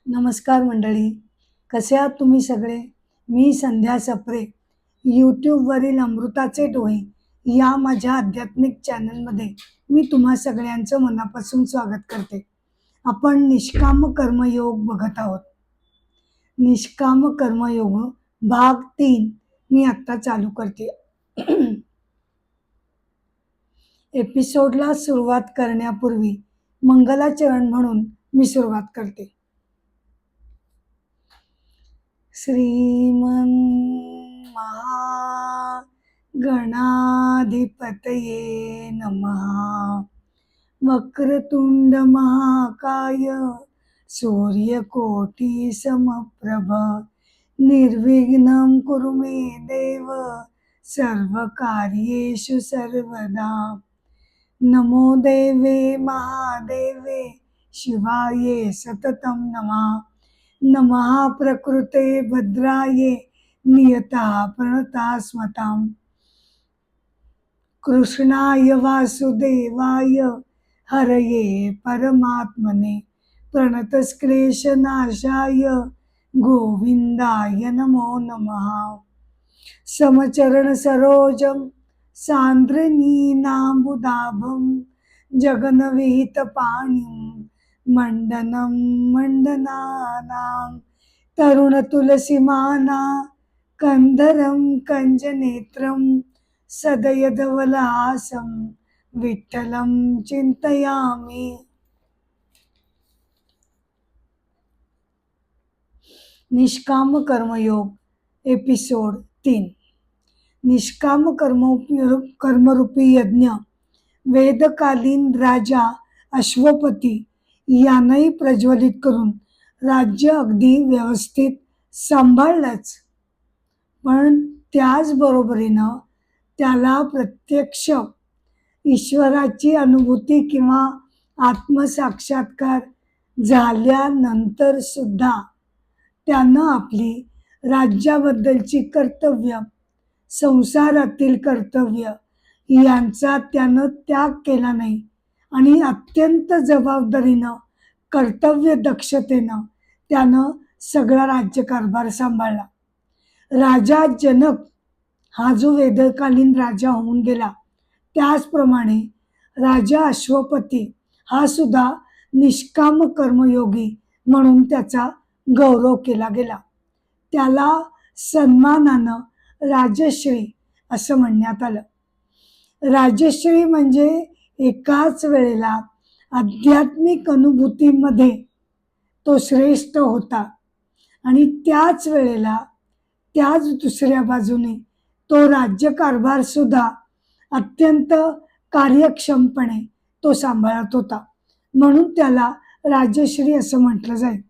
नमस्कार मंडळी, कसे आहात तुम्ही सगळे? मी संध्या सप्रे. यूट्यूबवरील अमृताचे डोळे या माझ्या आध्यात्मिक चॅनलमध्ये मी तुम्हा सगळ्यांचं मनापासून स्वागत करते. आपण निष्काम कर्मयोग बघत आहोत. निष्काम कर्मयोग भाग 3 मी आत्ता चालू करते. एपिसोडला सुरुवात करण्यापूर्वी मंगलाचरण म्हणून मी सुरुवात करते. श्रीमन् महागणाधिपतये नमः. वक्रतुंड महाकाय सूर्यकोटि समप्रभ निर्विघ्नं कुरु मे देव सर्वकार्येषु सर्वदा. नमो देवे महादेवे शिवाये सततं नमः. नमः प्रकृते भद्राये नियता प्रणता स्मतां. कृष्णाय वासुदेवाय हरये परमात्मने प्रणतक्लेशनाशाय गोविंदाय नमो नमः. समचरण सरोजं सांद्रनीनांबुदाभं जगन्विहित पाणिं मंडनं मंडनानां. तरुण तुलसीमाना कंधरं कंजनेत्रं सदयधवलहासं विठ्ठलं चिंतयामि. निष्काम कर्मयोग एपिसोड 3. निष्काम कर्मरूपी यज्ञ वेदकालीन राजा अश्वपती यानंही प्रज्वलित करून राज्य अगदी व्यवस्थित सांभाळलंच, पण त्याचबरोबरीनं त्याला प्रत्यक्ष ईश्वराची अनुभूती किंवा आत्मसाक्षात्कार झाल्यानंतर सुद्धा त्यानं आपली राज्याबद्दलची कर्तव्य, संसारातील कर्तव्य यांचा त्यानं त्याग केला नाही आणि अत्यंत जबाबदारीनं, कर्तव्य दक्षतेनं त्यानं सगळा राज्यकारभार सांभाळला. राजा जनक हा जो वेदकालीन राजा होऊन गेला, त्याचप्रमाणे राजा अश्वपती हा सुद्धा निष्काम कर्मयोगी म्हणून त्याचा गौरव केला गेला. त्याला सन्मानानं राजश्री असं म्हणण्यात आलं. राजश्री म्हणजे एकाच वेळेला आध्यात्मिक अनुभूतीमध्ये तो श्रेष्ठ होता आणि त्याच वेळेला त्याच दुसऱ्या बाजूने तो राज्यकारभार सुद्धा अत्यंत कार्यक्षमपणे तो सांभाळत होता, म्हणून त्याला राजश्री असं म्हटलं जाईल.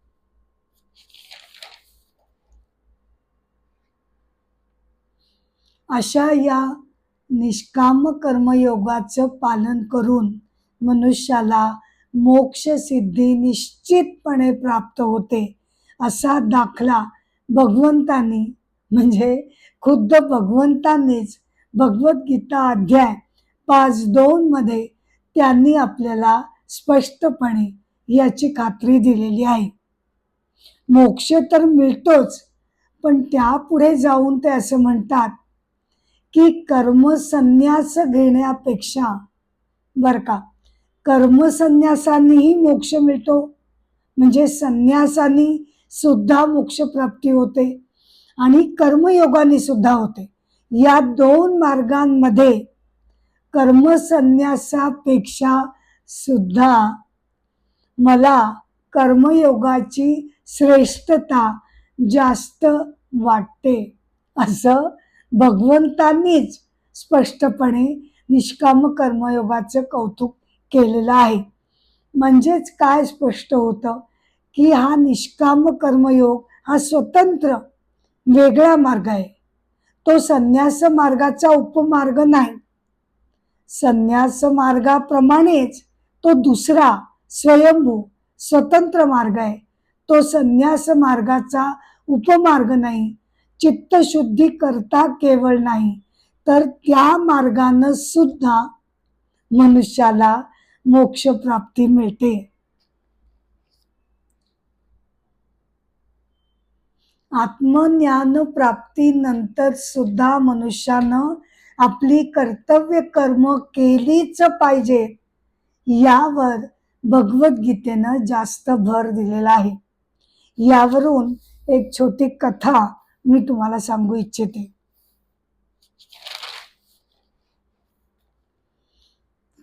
अशा या निष्काम कर्मयोगाचं पालन करून मनुष्याला मोक्ष सिद्धी निश्चितपणे प्राप्त होते असा दाखला भगवंतांनी, म्हणजे खुद्द भगवंतांनीच भगवद्गीता अध्याय 5.2 मध्ये त्यांनी आपल्याला स्पष्टपणे याची खात्री दिलेली आहे. मोक्ष तर मिळतोच, पण त्यापुढे जाऊन ते असं म्हणतात की कर्मसन्यास घेण्यापेक्षा, बर का, कर्मसन्यासानेही मोक्ष मिळतो, म्हणजे संन्यासाने सुद्धा मोक्ष प्राप्ती होते आणि कर्मयोगाने सुद्धा होते. या दोन मार्गांमध्ये कर्मसन्यासापेक्षा सुद्धा मला कर्मयोगाची श्रेष्ठता जास्त वाटते असं भगवंतांनीच स्पष्टपणे निष्काम कर्मयोगाचं कौतुक केलेलं आहे. म्हणजेच काय स्पष्ट होतं की हा निष्काम कर्मयोग हा स्वतंत्र वेगळा मार्ग आहे. तो संन्यास मार्गाचा उपमार्ग नाही. संन्यास मार्गाप्रमाणेच तो दुसरा स्वयंभू स्वतंत्र मार्ग आहे. तो संन्यास मार्गाचा उपमार्ग नाही. चित्तशुद्धी करता केवळ नाही, तर त्या मार्गानं सुद्धा मनुष्याला मोक्ष प्राप्ती मिळते. आत्मज्ञान प्राप्तीनंतर सुद्धा मनुष्यानं आपली कर्तव्य कर्म केलीच पाहिजे, यावर भगवद्गीतेनं जास्त भर दिलेला आहे. यावरून एक छोटी कथा मी तुम्हाला सांगू इच्छिते.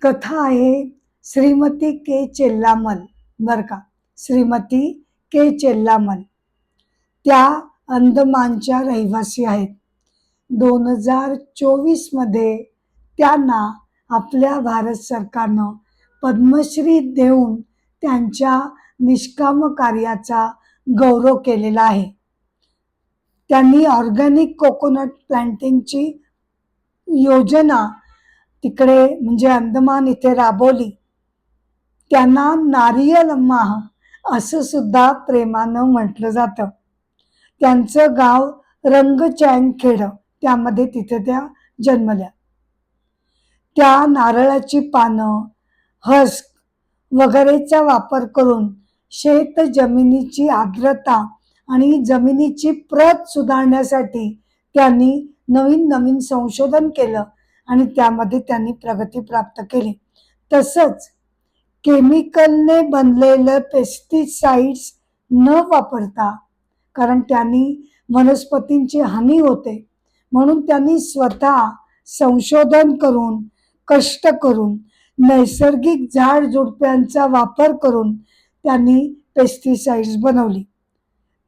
कथा आहे श्रीमती के चेल्लामल. बर का, श्रीमती के चेल्लामल त्या अंदमानच्या रहिवासी आहेत. 2024 मध्ये त्यांना आपल्या भारत सरकारनं पद्मश्री देऊन त्यांच्या निष्काम कार्याचा गौरव केलेला आहे. त्यांनी ऑर्गॅनिक कोकोनट प्लांटिंगची योजना तिकडे म्हणजे अंदमान इथे राबवली. त्यांना नारियल माह असं सुद्धा प्रेमानं म्हटलं जातं. त्यांचं गाव रंगचॅनखेड, त्यामध्ये तिथे त्या जन्मल्या. त्या नारळाची पानं, हस्क वगैरेचा वापर करून शेत जमिनीची आर्द्रता आणि जमिनीची प्रत सुधारण्यासाठी त्यांनी नवीन नवीन संशोधन केलं आणि त्यामध्ये त्यांनी प्रगती प्राप्त केली. तसंच केमिकलने बनलेलं पेस्टिसाइड्स न वापरता, कारण त्यांनी वनस्पतींची हानी होते, म्हणून त्यांनी स्वतः संशोधन करून कष्ट करून नैसर्गिक झाडझुडप्यांचा वापर करून त्यांनी पेस्टिसाइड्स बनवली.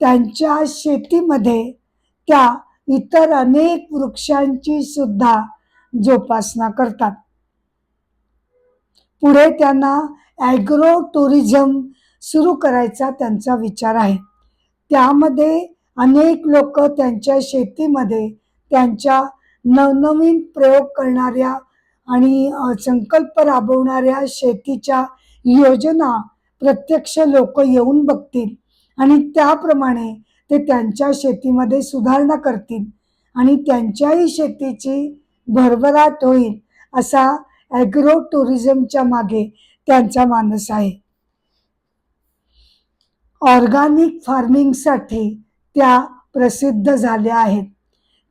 त्यांच्या शेतीमध्ये त्या इतर अनेक वृक्षांची सुद्धा जोपासना करतात. पुढे त्यांना ॲग्रो टुरिझम सुरू करायचा त्यांचा विचार आहे. त्यामध्ये अनेक लोक त्यांच्या शेतीमध्ये त्यांच्या नवनवीन प्रयोग करणाऱ्या आणि संकल्प राबवणाऱ्या शेतीच्या योजना प्रत्यक्ष लोक येऊन बघतील आणि त्याप्रमाणे ते त्यांच्या शेतीमध्ये सुधारणा करतील आणि त्यांच्याही शेतीची भरभराट होईल, असा ॲग्रो टुरिझमच्या मागे त्यांचा मानस आहे. ऑर्गॅनिक फार्मिंगसाठी त्या प्रसिद्ध झाल्या आहेत.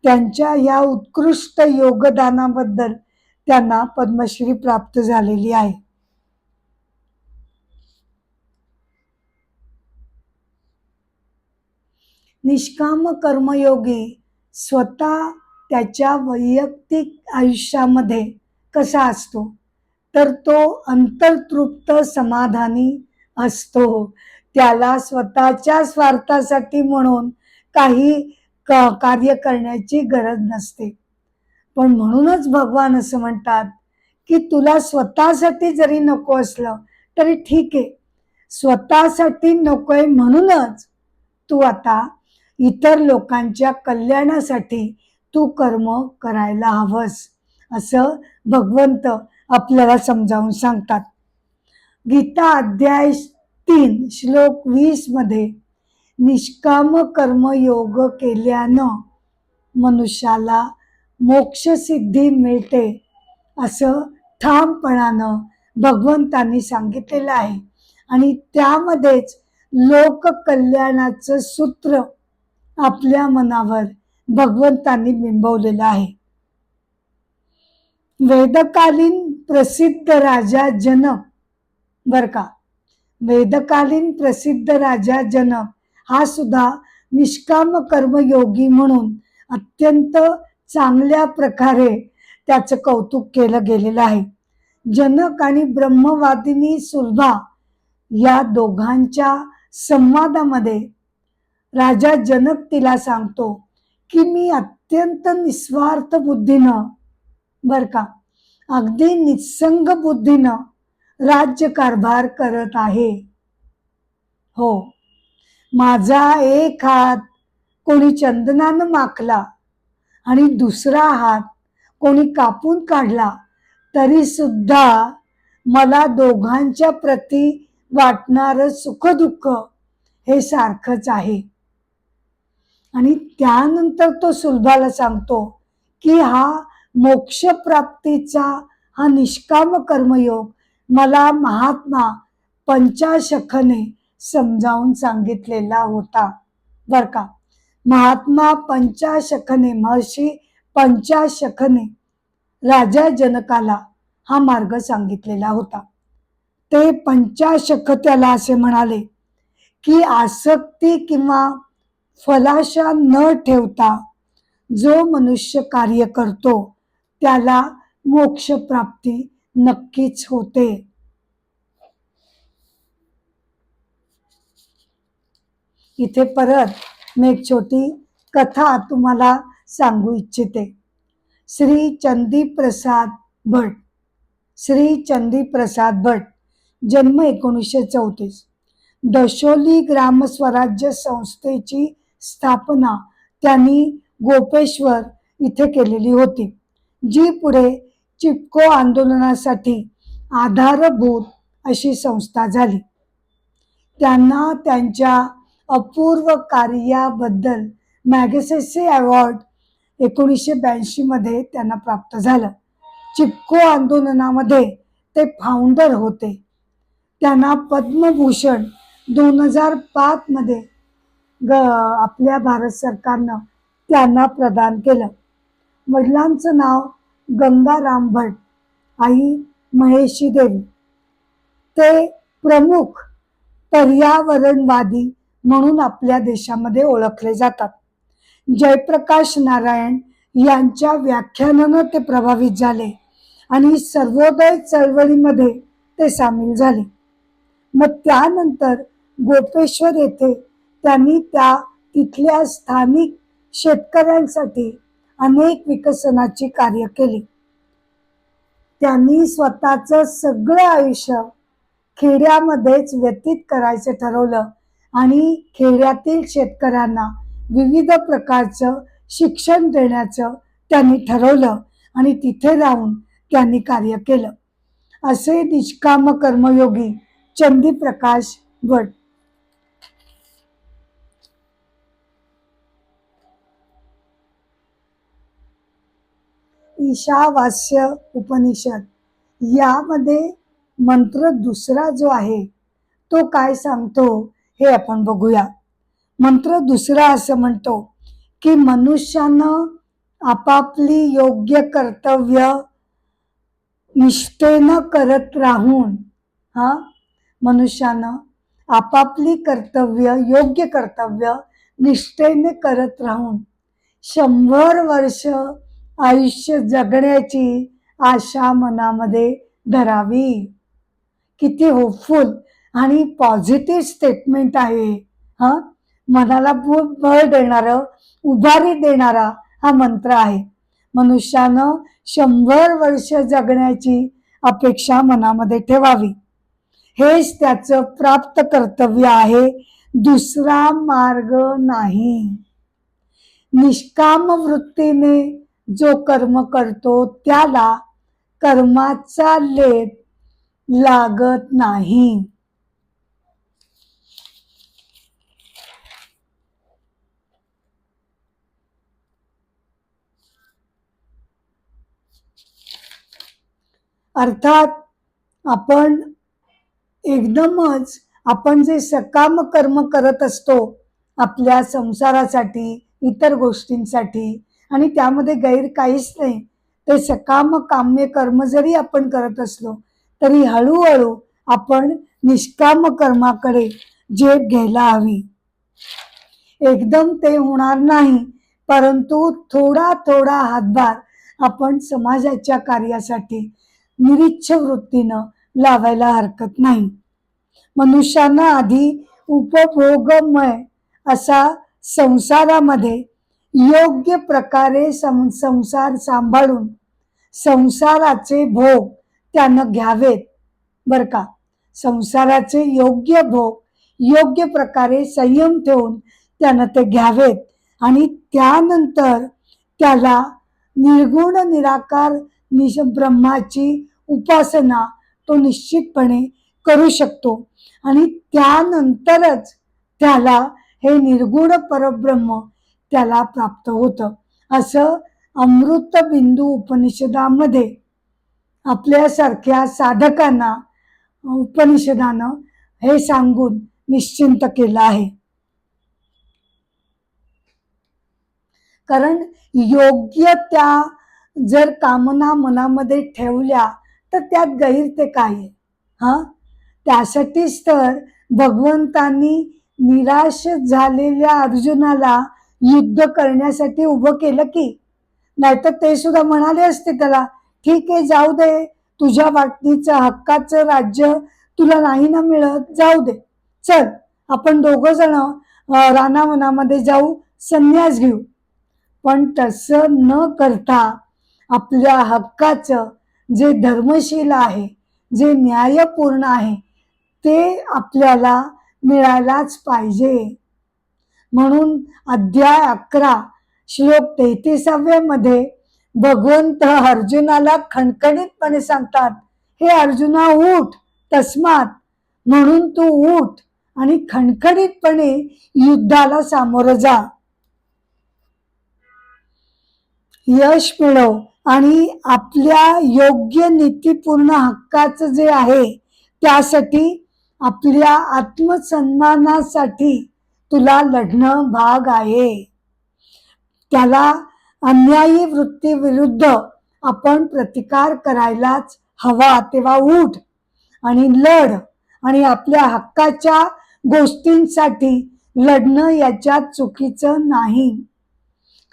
त्यांच्या या उत्कृष्ट योगदानाबद्दल त्यांना पद्मश्री प्राप्त झालेली आहे. निष्काम कर्मयोगी स्वतः त्याच्या वैयक्तिक आयुष्यामध्ये कसा असतो, तर तो अंतर्तृप्त समाधानी असतो. त्याला स्वतःच्या स्वार्थासाठी म्हणून काही कार्य करण्याची गरज नसते. पण म्हणूनच भगवान असं म्हणतात की तुला स्वतःसाठी जरी नको असलं तरी ठीक आहे, स्वतःसाठी नकोय म्हणूनच तू आता इतर लोकांच्या कल्याणासाठी तू कर्म करायला हवंस, असं भगवंत आपल्याला समजावून सांगतात. गीता अध्याय 3 श्लोक 20 मध्ये निष्काम कर्मयोग केल्यानं मनुष्याला मोक्षसिद्धी मिळते, असं ठामपणानं भगवंतांनी सांगितलेलं आहे. आणि त्यामध्येच लोक कल्याणाचं सूत्र आपल्या मनावर भगवंतांनी बिंबवलेलं आहे. वेदकालीन प्रसिद्ध राजा जनक, बर का, वेदकालीन प्रसिद्ध राजा जनक हा सुद्धा निष्काम कर्मयोगी म्हणून अत्यंत चांगल्या प्रकारे त्याचं कौतुक केलं गेलेलं आहे. जनक आणि ब्रह्मवादिनी सुलभा या दोघांच्या संवादामध्ये राजा जनक तिला सांगतो की मी अत्यंत निस्वार्थ बुद्धीनं, बर का, अगदी निस्संग बुद्धीनं राज्यकारभार करत आहे. हो, माझा एक हात कोणी चंदनानं माखला आणि दुसरा हात कोणी कापून काढला तरी सुद्धा मला दोघांच्या प्रती वाटणारं सुखदुःख हे सारखंच आहे. आणि त्यानंतर तो सुलभाला सांगतो की हा मोक्षप्राप्तीचा हा निष्काम कर्मयोग मला महात्मा पंचाशखने समजावून सांगितलेला होता, बर का. महात्मा पंचाशखने, महर्षी पंचाशखने राजा जनकाला हा मार्ग सांगितलेला होता. ते पंचाशख त्याला असे म्हणाले की आसक्ती किंवा फलाशा न ठेवता जो मनुष्य कार्य करतो त्याला मोक्ष प्राप्ती नक्कीच होते. इथे परत मी एक छोटी कथा तुम्हाला सांगू इच्छिते. श्री चंदीप्रसाद भट, श्री चंदीप्रसाद भट, जन्म 1934. दशोली ग्रामस्वराज्य संस्थेची स्थापना त्यांनी गोपेश्वर इथे केलेली होती, जी पुढे चिपको आंदोलनासाठी आधारभूत अशी संस्था झाली. त्यांना त्यांच्या अपूर्व कार्याबद्दल मॅगसेसे अवॉर्ड 1982 मध्ये त्यांना प्राप्त झालं. चिपको आंदोलनामध्ये ते फाउंडर होते. त्यांना पद्मभूषण 2005 मध्ये आपल्या भारत सरकारनं त्यांना प्रदान केलं. वडिलांचं नाव गंगाराम भट, आई महेशी देवी. ते प्रमुख पर्यावरणवादी म्हणून आपल्या देशामध्ये ओळखले जातात. जयप्रकाश नारायण यांच्या व्याख्यानानं ते प्रभावित झाले आणि सर्वोदय चळवळीमध्ये ते सामील झाले. मग त्यानंतर गोपेश्वर येथे त्यांनी तिथल्या स्थानिक शेतकऱ्यांसाठी अनेक विकसनाची कार्य केली. त्यांनी स्वतःचं सगळं आयुष्य खेड्यामध्येच व्यतीत करायचं ठरवलं आणि खेड्यातील शेतकऱ्यांना विविध प्रकारचं शिक्षण देण्याचं त्यांनी ठरवलं आणि तिथे राहून त्यांनी कार्य केलं. असे निष्काम कर्मयोगी चंदीप्रकाश भट. ईशावास्य उपनिषद यामध्ये मंत्र दुसरा जो आहे तो काय सांगतो हे आपण बघूया. मंत्र दुसरा असं म्हणतो की मनुष्यानं आपापली योग्य कर्तव्य निष्ठेनं करत राहून, मनुष्यानं आपापली योग्य कर्तव्य निष्ठेने करत राहून 100 वर्ष आयुष्य जगण्याची आशा मनामध्ये धरावी. किती होपफुल आणि पॉझिटिव्ह स्टेटमेंट आहे. मनाला बळ देणारं, उभारी देणारा हा मंत्र आहे. मनुष्यानं 100 वर्ष जगण्याची अपेक्षा मनामध्ये ठेवावी. हेच त्याचं प्राप्त कर्तव्य आहे, दुसरा मार्ग नाही. निष्काम वृत्तीने जो कर्म करतो त्याला कर्माचा लेप लागत नाही. अर्थात आपण एकदमच आपण जे सकाम कर्म करत असतो आपल्या संसारासाठी, इतर गोष्टींसाठी, आणि त्यामध्ये गैर काहीच नाही, ते सकाम काम्य कर्म जरी आपण करत असलो तरी हळूहळू आपण निष्काम कर्माकडे झेप घ्यायला हवी. एकदम ते होणार नाही, परंतु थोडा थोडा हातभार आपण समाजाच्या कार्यासाठी निरीच्छ वृत्तीनं लावायला हरकत नाही. मनुष्यानं आधी उपभोगमय असा संसारामध्ये योग्य प्रकारे संसार सांभाळून संसाराचे भोग त्यानं घ्यावेत. बर का, संसाराचे योग्य भोग योग्य प्रकारे संयम ठेवून त्यानं ते घ्यावेत आणि त्यानंतर त्याला निर्गुण निराकार ब्रह्माची उपासना तो निश्चितपणे करू शकतो आणि त्यानंतरच त्याला हे निर्गुण परब्रह्म त्याला प्राप्त होतं. असं अमृत बिंदू उपनिषदामध्ये आपल्यासारख्या साधकांना उपनिषदानं हे सांगून निश्चिंत केलं आहे. कारण योग्य त्या जर कामना मनामध्ये ठेवल्या तर त्यात गैर ते काय आहे? हा, त्यासाठीच तर भगवंतांनी निराश झालेल्या अर्जुनाला युद्ध करण्यासाठी उभं केलं की. नाहीतर ते सुद्धा म्हणाले असते त्याला, ठीक आहे जाऊ दे, तुझ्या वाटणीचं हक्काचं राज्य तुला नाही ना मिळत, जाऊ दे, चल आपण दोघं जण रानावनामध्ये जाऊ, संन्यास घेऊ. पण तसं न करता आपल्या हक्काचं जे धर्मशील आहे, जे न्यायपूर्ण आहे, ते आपल्याला मिळायलाच पाहिजे. म्हणून अध्याय 11 श्लोक 33 मध्ये भगवंत अर्जुनाला खणखणीतपणे सांगतात, हे अर्जुना उठ, तस्मात, म्हणून तू उठ आणि खणखणीतपणे युद्धाला सामोरं जा, यश मिळव आणि आपल्या योग्य नीतीपूर्ण हक्काचं जे आहे त्यासाठी आपल्या आत्मसन्मानासाठी तुला लढणं भाग आहे. त्याला अन्यायी वृत्ती विरुद्ध आपण प्रतिकार करायलाच हवा. तेव्हा उठ आणि लढ आणि आपल्या हक्काच्या गोष्टींसाठी लढणं याच्यात चुकीचं नाही.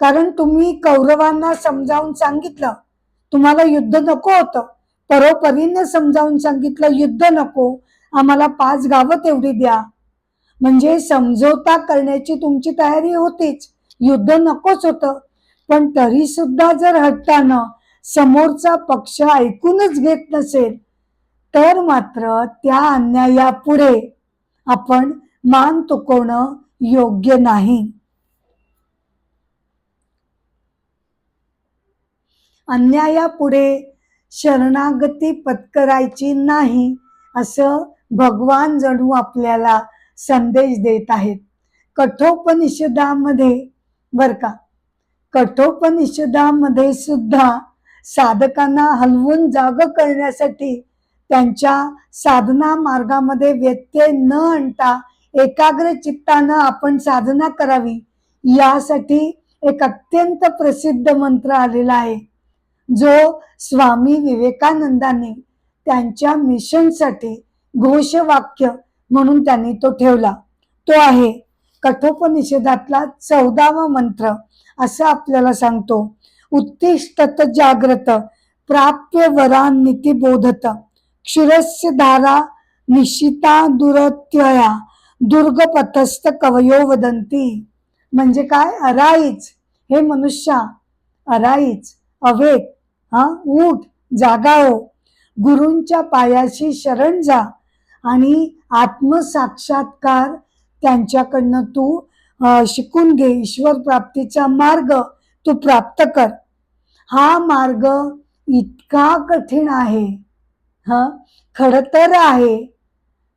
कारण तुम्ही कौरवांना समजावून सांगितलं तुम्हाला युद्ध नको होतं, परोपरीने समजावून सांगितलं युद्ध नको, आम्हाला 5 गावं तेवढी द्या. म्हणजे समझोता करण्याची तुमची तयारी होतीच, युद्ध नकोच होतं. पण तरी सुद्धा जर हट्टानं समोरचा पक्ष ऐकूनच घेत नसेल तर मात्र त्या अन्यायापुढे आपण मान तुकवणं योग्य नाही. अन्यायापुढे शरणागती पत्करायची नाही असं भगवान जणू आपल्याला संदेश देत आहेत. कठोपनिषदामध्ये बर का, कठोपनिषदामध्ये सुद्धा साधकांना हलवून जाग करण्यासाठी त्यांच्या साधना मार्गामध्ये व्यत्यय न आणता एकाग्र चित्तानं आपण साधना करावी यासाठी एक अत्यंत प्रसिद्ध मंत्र आलेला आहे, जो स्वामी विवेकानंदांनी त्यांच्या मिशनसाठी घोषवाक्य म्हणून त्यांनी तो ठेवला. तो आहे कठोपनिषदातला 14वा मंत्र. असं आपल्याला सांगतो, उत्तिष्ठत जाग्रत प्राप्य वरान्निती बोधत क्षुरस्य धारा निशिता दुरत्यया दुर्गपथस्थ कवयो वदंती. म्हणजे काय? अराईच हे मनुष्या, अराईच, अवेक, उठ, जागा हो, गुरूंच्या पायाशी शरण जा आणि आत्मसाक्षात्कार त्यांच्याकडनं तू शिकून घे. ईश्वर प्राप्तीचा मार्ग तू प्राप्त कर. हा मार्ग इतका कठीण आहे, खडतर आहे,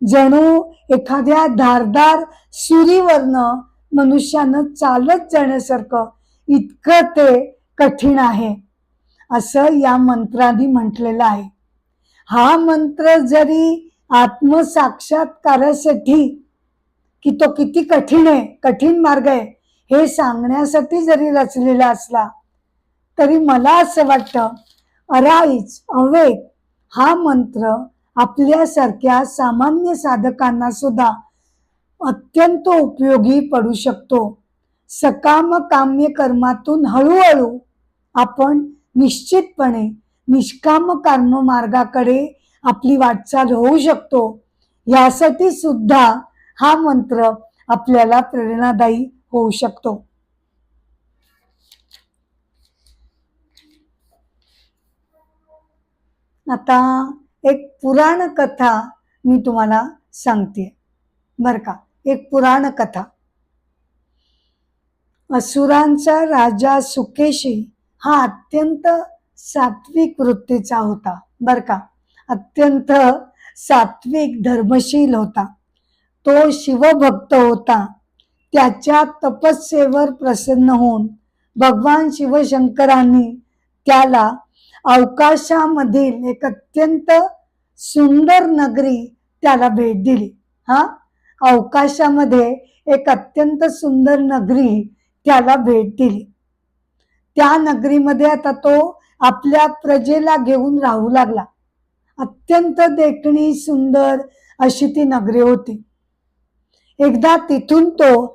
जणू एखाद्या धारदार सुरीवरनं मनुष्यानं चालत जाण्यासारखं इतकं ते कठीण आहे असं या मंत्राने म्हटलेलं आहे. हा मंत्र जरी आत्मसाक्षात्कारासाठी की तो किती कठीण आहे, कठीण मार्ग आहे हे सांगण्यासाठी जरी रचलेला असला तरी मला असं वाटतं अराईज, अवेक हा मंत्र आपल्यासारख्या सामान्य साधकांना सुद्धा अत्यंत उपयोगी पडू शकतो. सकाम काम्य कर्मातून हळूहळू आपण निश्चितपणे निष्काम कर्म मार्गाकडे आपली वाटचाल होऊ शकतो. यासाठी सुद्धा हा मंत्र आपल्याला प्रेरणादायी होऊ शकतो. आता एक पुराण कथा मी तुम्हाला सांगते बर का. एक पुराण कथा. असुरांचा राजा सुकेशी हा अत्यंत सात्विक वृत्तीचा होता बर का, अत्यंत सात्विक धर्मशील होता. तो शिवभक्त होता. त्याच्या तपस्येवर प्रसन्न होऊन भगवान शिवशंकरांनी त्याला अवकाशामधील एक अत्यंत सुंदर नगरी त्याला भेट दिली. अवकाशामध्ये एक अत्यंत सुंदर नगरी त्याला भेट दिली. त्या नगरीमध्ये आता तो आपल्या प्रजेला घेऊन राहू लागला. अत्यंत देखणी सुंदर अशी ती नगरी होती. एकदा तिथून तो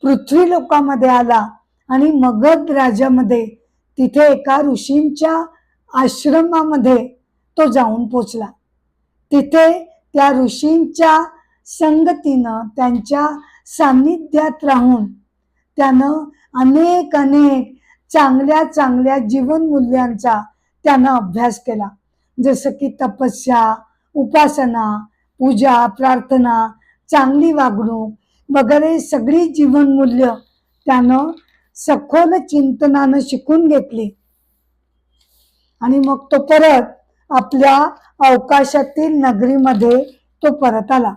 पृथ्वी लोकामध्ये आला आणि मगध राज्यामध्ये तिथे एका ऋषींच्या आश्रमामध्ये तो जाऊन पोचला. तिथे त्या ऋषींच्या संगतीनं, त्यांच्या सान्निध्यात राहून त्यानं अनेक चांगल्या चांगल्या जीवनमूल्यांचा त्यानं अभ्यास केला. जसं की तपस्या, उपासना, पूजा, प्रार्थना, चांगली वागणूक वगैरे सगळी जीवनमूल्य त्यानं सखोल चिंतनानं शिकून घेतली. आणि मग तो परत आपल्या अवकाशातील नगरीमध्ये तो परत आला.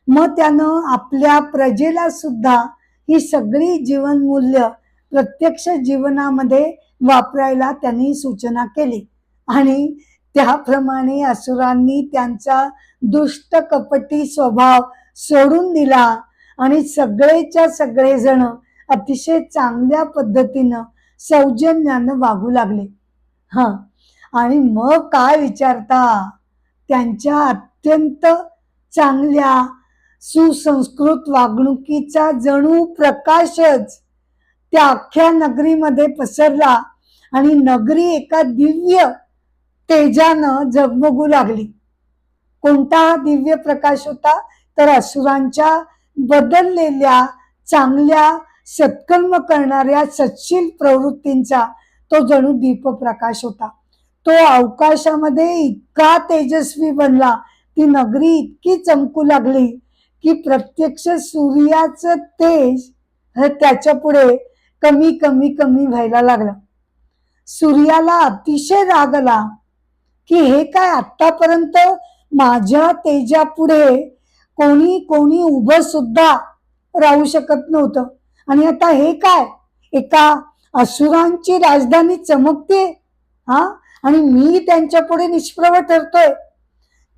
मग त्यानं आपल्या प्रजेला सुद्धा ही सगळी जीवनमूल्य प्रत्यक्ष जीवनामध्ये वापरायला त्यांनी सूचना केली. आणि त्याप्रमाणे असुरांनी त्यांचा दुष्ट कपटी स्वभाव सोडून दिला आणि सगळेच्या सगळेजण अतिशय चांगल्या पद्धतीनं सौजन्यानं वागू लागले. आणि मग काय विचारता, त्यांच्या अत्यंत चांगल्या सुसंस्कृत वागणुकीचा जणू प्रकाशच त्या अख्ख्या नगरीमध्ये पसरला आणि नगरी एका दिव्य तेजानं झगमगू लागली. कोणता हा दिव्य प्रकाश होता? तर असुरांच्या बदललेल्या चांगल्या सत्कर्म करणाऱ्या सत्शील प्रवृत्तींचा तो जणू दीपप्रकाश होता. तो अवकाशामध्ये इतका तेजस्वी बनला, ती नगरी इतकी चमकू लागली की प्रत्यक्ष सूर्याचं तेज त्याच्या पुढे कमी कमी कमी व्हायला लागलं. सूर्याला अतिशय राग आला की हे काय, आतापर्यंत माझ्या तेजापुढे कोणी कोणी उभं सुद्धा राहू शकत नव्हतं, आणि आता हे काय, एका असुरांची राजधानी चमकते आणि मी त्यांच्या पुढे निष्प्रभ ठरतोय.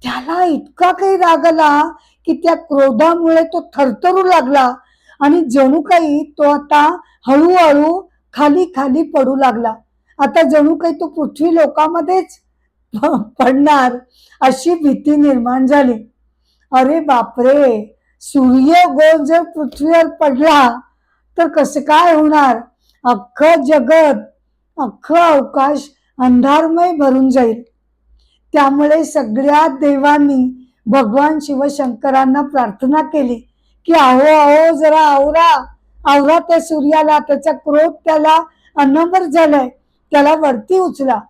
त्याला इतका काही राग आला की त्या क्रोधामुळे तो थरथरू लागला आणि जणू काही तो आता हळूहळू खाली खाली पडू लागला. आता जणू काही तो पृथ्वी लोकामध्येच पडणार अशी भीती निर्माण झाली. अरे बापरे, सूर्य गोल जर पृथ्वीवर पडला तर कसं काय होणार? अख्खं जगत, अख्खं अवकाश अंधारमय भरून जाईल. त्यामुळे सगळ्या देवांनी भगवान शिवशंकरांना प्रार्थना केली की अहो जरा आवरा त्या सूर्याला, त्याचा क्रोध त्याला अनवर झालाय, त्याला वरती उचला.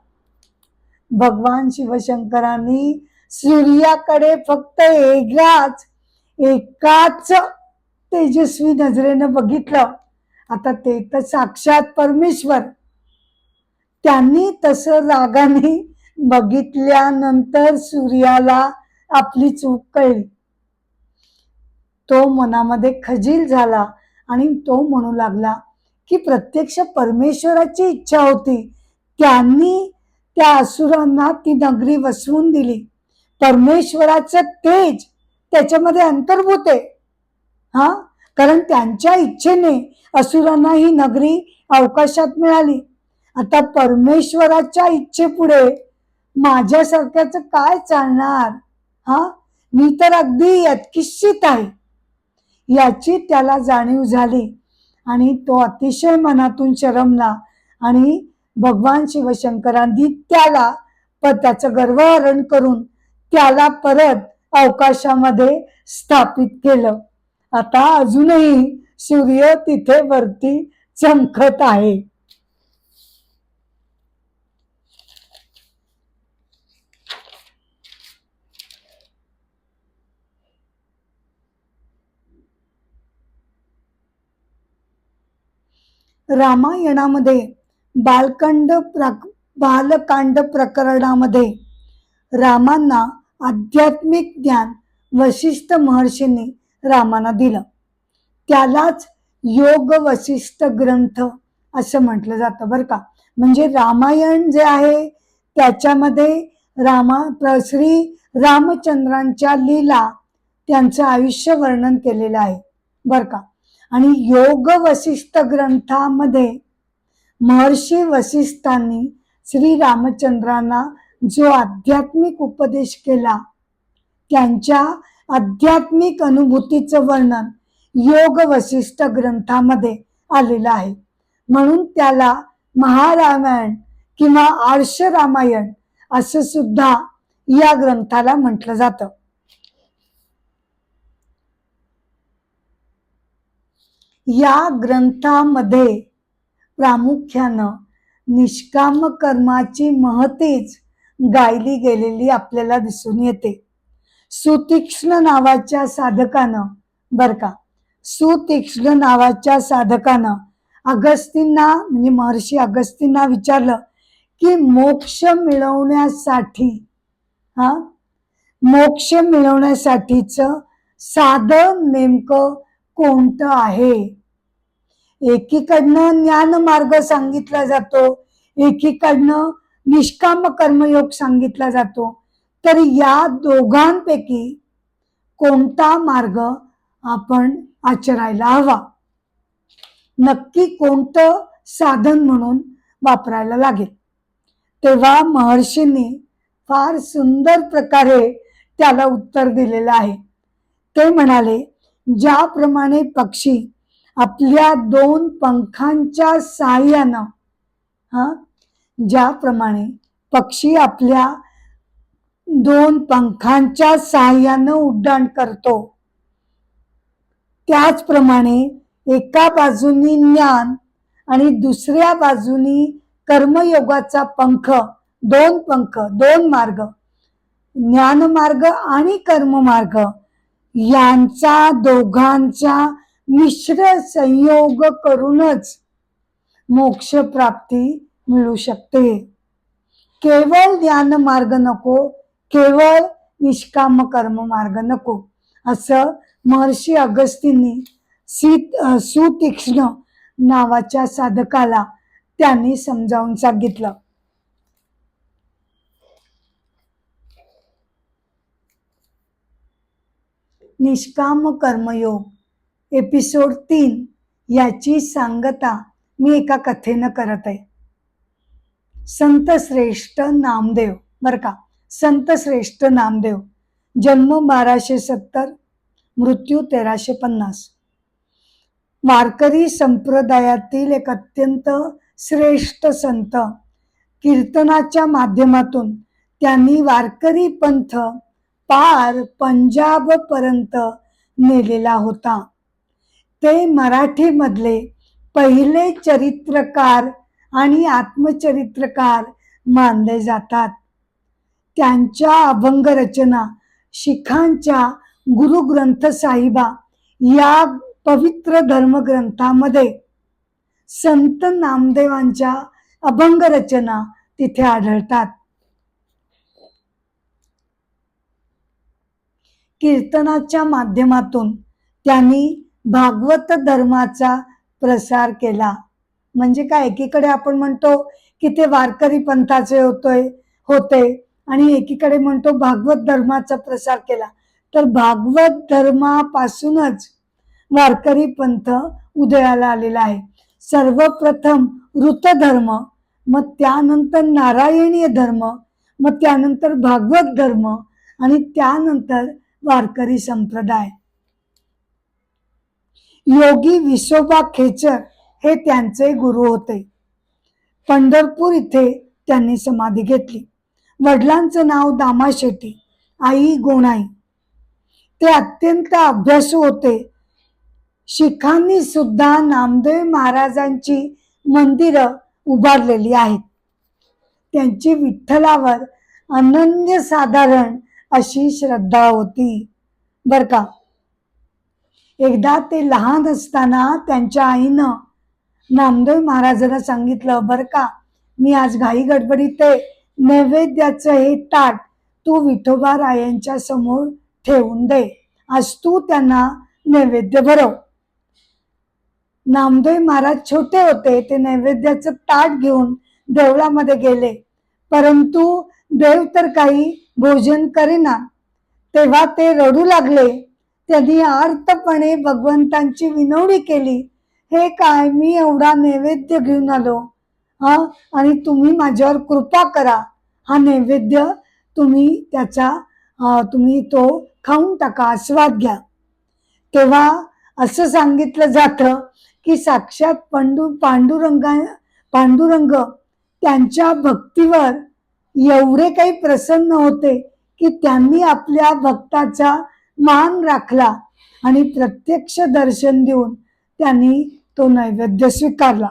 भगवान शिवशंकरांनी सूर्याकडे फक्त एकाच तेजस्वी नजरेनं बघितलं. आता ते तर साक्षात परमेश्वर, त्यांनी तसं रागाने बघितल्यानंतर सूर्याला आपली चूक कळली. तो मनामध्ये खजील झाला आणि तो म्हणू लागला की प्रत्यक्ष परमेश्वराची इच्छा होती, त्यांनी त्या असुरांना ती नगरी वसवून दिली. परमेश्वराचं तेज त्याच्यामध्ये अंतर्भूत आहे. कारण त्यांच्या इच्छेने असुरांना ही नगरी अवकाशात मिळाली. आता परमेश्वराच्या इच्छेपुढे माझ्यासारख्याच काय चालणार? मी तर अगदी यत्किंचित आहे याची त्याला जाणीव झाली आणि तो अतिशय मनातून शरमला आणि भगवान शिवशंकरांनी त्याला त्याचं गर्वहरण करून त्याला परत अवकाशामध्ये स्थापित केलं. आता अजूनही सूर्य तिथे वरती चमकत आहे. रामायणामध्ये बालकांड प्रकरणामध्ये रामांना आध्यात्मिक ज्ञान वशिष्ठ महर्षींनी रामांना दिलं. त्यालाच योग वशिष्ठ ग्रंथ असं म्हटलं जातं बरं का. म्हणजे रामायण जे आहे त्याच्यामध्ये श्री रामचंद्रांच्या लीला त्यांचं आयुष्य वर्णन केलेलं आहे बर का. आणि योग वसिष्ठ ग्रंथामध्ये महर्षी वसिष्ठांनी श्री रामचंद्रांना जो आध्यात्मिक उपदेश केला त्यांच्या आध्यात्मिक अनुभूतीचं वर्णन योग वसिष्ठ ग्रंथामध्ये आलेलं आहे. म्हणून त्याला महारामायण किंवा आर्ष रामायण असं सुद्धा या ग्रंथाला म्हटलं जातं. या ग्रंथामध्ये प्रामुख्यानं निष्काम कर्माची महतीच गायली गेलेली आपल्याला दिसून येते. सुतीक्ष्ण नावाच्या साधकानं बर का, सुतीक्ष्ण नावाच्या साधकानं अगस्तींना म्हणजे महर्षी अगस्तींना विचारलं की मोक्ष मिळवण्यासाठीचं साधन नेमकं कोणतं आहे. एकीकडनं ज्ञान मार्ग सांगितला जातो, एकीकडनं निष्काम कर्मयोग सांगितला जातो. तर या दोघांपैकी कोणता मार्ग आपण आचरायला हवा, नक्की कोणतं साधन म्हणून वापरायला लागेल. तेव्हा महर्षींनी फार सुंदर प्रकारे त्याला उत्तर दिलेलं आहे. ते म्हणाले, ज्याप्रमाणे पक्षी आपल्या दोन पंखांच्या साहाय्यानं ज्याप्रमाणे पक्षी आपल्या दोन पंखांच्या साहाय्यानं उड्डाण करतो, त्याचप्रमाणे एका बाजूनी ज्ञान आणि दुसऱ्या बाजूनी कर्मयोगाचा पंख, दोन मार्ग, ज्ञान मार्ग आणि कर्म मार्ग यांचा दोघांचा मिश्र संयोग करूनच मोक्ष प्राप्ती मिळू शकते. केवळ ज्ञान मार्ग नको, केवळ निष्काम कर्म मार्ग नको, असं महर्षी अगस्तींनी सुतीक्ष्ण नावाच्या साधकाला त्यांनी समजावून सांगितलं. निष्काम कर्मयोग एपिसोड 3 याची सांगता मी एका कथेनं करत आहे. संत श्रेष्ठ नामदेव बर का, संत श्रेष्ठ नामदेव, जन्म 1270, मृत्यू 1350. वारकरी संप्रदायातील एक अत्यंत श्रेष्ठ संत. कीर्तनाच्या माध्यमातून त्यांनी वारकरी पंथ पार पंजाब पर्यंत नेलेला होता. ते मराठीमधले पहिले चरित्रकार आणि आत्मचरित्रकार मानले जातात. त्यांच्या अभंग रचना शिखांच्या गुरुग्रंथ साहिबा या पवित्र धर्मग्रंथामध्ये संत नामदेवांच्या अभंग रचना तिथे आढळतात. कीर्तनाच्या माध्यमातून त्यांनी भागवत धर्माचा प्रसार केला. म्हणजे काय, एकीकडे आपण म्हणतो की ते वारकरी पंथाचे होते आणि एकीकडे म्हणतो भागवत धर्माचा प्रसार केला. तर भागवत धर्मापासूनच वारकरी पंथ उदयाला आलेला आहे. सर्वप्रथम ऋत धर्म, मग त्यानंतर नारायणीय धर्म, मग त्यानंतर भागवत धर्म आणि त्यानंतर वारकरी संप्रदाय. योगी विसोबा खेचर हे त्यांचे गुरु होते. पंढरपूर इथे त्यांनी समाधी घेतली. वडिलांचं नाव दामा शेट्टी, आई गोणाई. ते अत्यंत अभ्यासू होते. शिखांनी सुद्धा नामदेव महाराजांची मंदिरं उभारलेली आहेत. त्यांची विठ्ठलावर अनन्यसाधारण अशी श्रद्धा होती बर का. एकदा ते लहान असताना त्यांच्या आईनं नामदेव महाराजांना सांगितलं, बर का, मी आज घाई गडबडीत नैवेद्याचं हे ताट तू विठोबा रायांच्या समोर ठेवून दे, आज तू त्यांना नैवेद्य भरव. नामदेव महाराज छोटे होते. ते नैवेद्याचं ताट घेऊन देवळामध्ये गेले, परंतु देव तर काही भोजन करेना. तेव्हा ते रडू लागले त्यांनी आर्तपणे भगवंतांची विनवणी केली, हे काय, मी एवढा नैवेद्य घेऊन आलो हा, आणि तुम्ही माझ्यावर कृपा करा, हा नैवेद्य तुम्ही त्याचा तुम्ही तो खाऊन टाका, आस्वाद घ्या. तेव्हा असं सांगितलं जातं की साक्षात पांडुरंग त्यांच्या भक्तीवर एवढे काही प्रसन्न होते की त्यांनी आपल्या भक्ताचा मान राखला आणि प्रत्यक्ष दर्शन देऊन त्यांनी तो नैवेद्य स्वीकारला.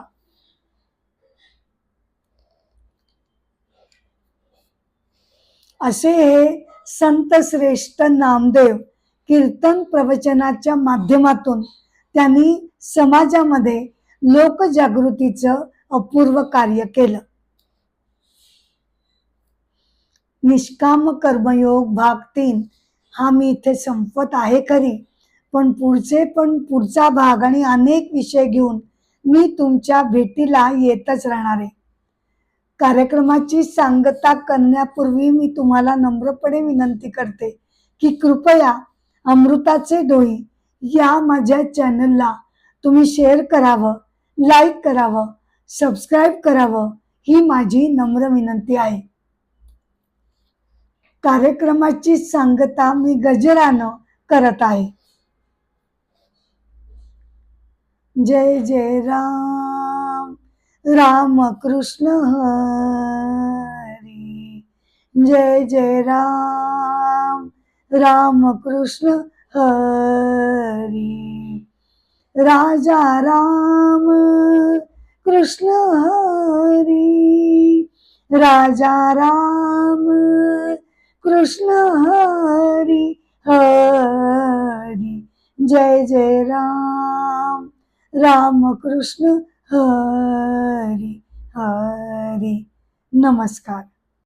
असे हे संत श्रेष्ठ नामदेव कीर्तन प्रवचनाच्या माध्यमातून त्यांनी समाजामध्ये लोकजागृतीचं अपूर्व कार्य केलं. निष्काम कर्मयोग भाग 3 हा मी इथे संपत आहे खरी, पण पुढचा भाग आणि अनेक विषय घेऊन मी तुमच्या भेटीला येतच राहणार आहे. कार्यक्रमाची सांगता करण्यापूर्वी मी तुम्हाला नम्रपणे विनंती करते की कृपया अमृताचे डोई या माझ्या चॅनलला तुम्ही शेअर करावं, लाईक करावं, सबस्क्राईब करावं, ही माझी नम्र विनंती आहे. कार्यक्रमाची सांगता मी गजरानं करत आहे. जय जय राम, राम कृष्ण हरी. जय जय राम, राम कृष्ण हरी. राजा राम कृष्ण हरी, राजा राम कृष्ण हरी हरी. जय जय राम, राम कृष्ण हरी हरी. नमस्कार.